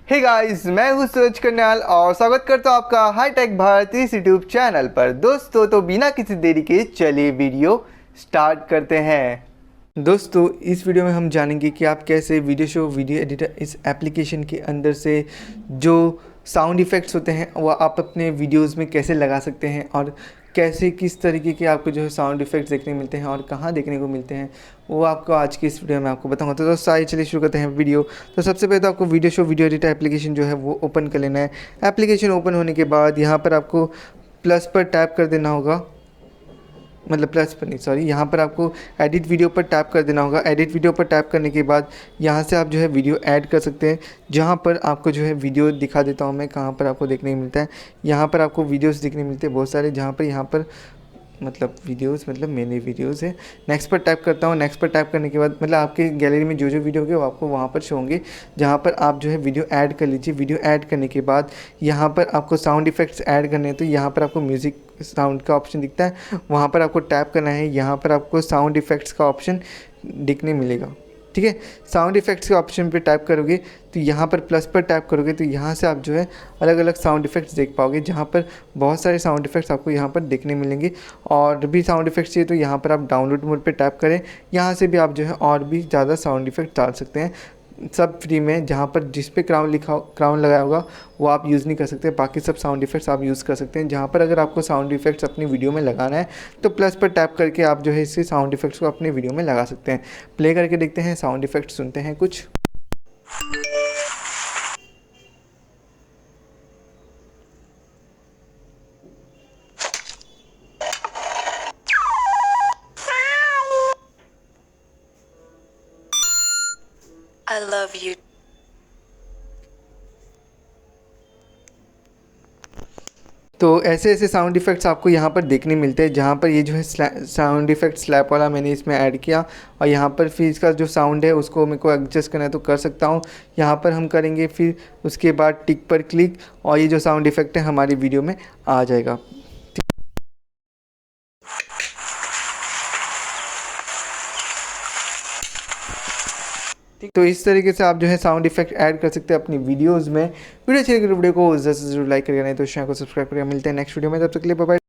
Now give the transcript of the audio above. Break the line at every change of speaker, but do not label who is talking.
Hey guys, मैं हूँ सूरज कन्याल और स्वागत करता हूँ आपका हाईटेक भारत इस यूट्यूब चैनल पर। दोस्तों, तो बिना किसी देरी के चलिए वीडियो स्टार्ट करते हैं। दोस्तों, इस वीडियो में हम जानेंगे कि आप कैसे वीडियो शो वीडियो एडिटर इस एप्लीकेशन के अंदर से जो साउंड इफ़ेक्ट्स होते हैं वो आप अपने वीडियोस में कैसे लगा सकते हैं और कैसे किस तरीके के आपको जो है साउंड इफ़ेक्ट्स देखने को मिलते हैं और कहाँ देखने को मिलते हैं, वो आपको आज की इस वीडियो में आपको बताऊंगा। तो दोस्तों आइए चलिए शुरू करते हैं वीडियो। तो सबसे पहले तो आपको video show video editor application जो है वो ओपन कर लेना है। एप्लीकेशन ओपन होने के बाद यहाँ पर आपको प्लस पर टैप कर देना होगा, मतलब प्लस पर नहीं, सॉरी, यहाँ पर आपको एडिट वीडियो पर टैप कर देना होगा। एडिट वीडियो पर टैप करने के बाद यहाँ से आप जो है वीडियो ऐड कर सकते हैं, जहाँ पर आपको जो है वीडियो दिखा देता हूँ मैं कहाँ पर आपको देखने को मिलता है। यहाँ पर आपको वीडियोस देखने मिलते हैं बहुत सारे, जहाँ पर यहाँ पर मतलब वीडियोस मतलब मेरे वीडियोस है। नेक्स्ट पर टैप करता हूँ। नेक्स्ट पर टैप करने के बाद मतलब आपके गैलरी में जो जो वीडियो होंगे वो आपको वहाँ पर शो होंगे, जहाँ पर आप जो है वीडियो ऐड कर लीजिए। वीडियो ऐड करने के बाद यहाँ पर आपको साउंड इफ़ेक्ट्स ऐड करने हैं, तो यहाँ पर आपको म्यूज़िक साउंड का ऑप्शन दिखता है, वहाँ पर आपको टैप करना है। यहाँ पर आपको साउंड इफ़ेक्ट्स का ऑप्शन दिखने मिलेगा, ठीक है। साउंड इफ़ेक्ट्स के ऑप्शन पे टैप करोगे तो यहाँ पर प्लस पर टैप करोगे तो यहाँ से आप जो है अलग अलग साउंड इफ़ेक्ट्स देख पाओगे, जहाँ पर बहुत सारे साउंड इफ़ेक्ट्स आपको यहाँ पर देखने मिलेंगे। और भी साउंड इफ़ेक्ट्स चाहिए तो यहाँ पर आप डाउनलोड मोड पे टैप करें, यहाँ से भी आप जो है और भी ज़्यादा साउंड इफ़ेक्ट डाल सकते हैं, सब फ्री में। जहाँ पर जिस पे क्राउन लगाया होगा वो आप यूज़ नहीं कर सकते, बाकी सब साउंड इफ़ेक्ट्स आप यूज़ कर सकते हैं। जहाँ पर अगर आपको साउंड इफ़ेक्ट्स अपनी वीडियो में लगाना है तो प्लस पर टैप करके आप जो है इससे साउंड इफ़ेक्ट्स को अपनी वीडियो में लगा सकते हैं। प्ले करके देखते हैं, साउंड इफ़ेक्ट्स सुनते हैं कुछ।
I love you.
तो ऐसे ऐसे साउंड इफ़ेक्ट्स आपको यहाँ पर देखने मिलते हैं, जहाँ पर ये जो है साउंड इफ़ेक्ट स्लैप वाला मैंने इसमें ऐड किया और यहाँ पर फिर इसका जो साउंड है उसको मेरे को एडजस्ट करना है तो कर सकता हूँ। यहाँ पर हम करेंगे, फिर उसके बाद टिक पर क्लिक और ये जो साउंड इफ़ेक्ट है हमारी वीडियो में आ जाएगा। तो इस तरीके से आप जो है साउंड इफेक्ट ऐड कर सकते हैं अपनी वीडियोस में। वीडियो अच्छी लगी तो वीडियो को ज़रूर लाइक करिएगा, नहीं तो चैनल को सब्सक्राइब करिएगा। मिलते हैं नेक्स्ट वीडियो में, तब तक के लिए बाय बाय।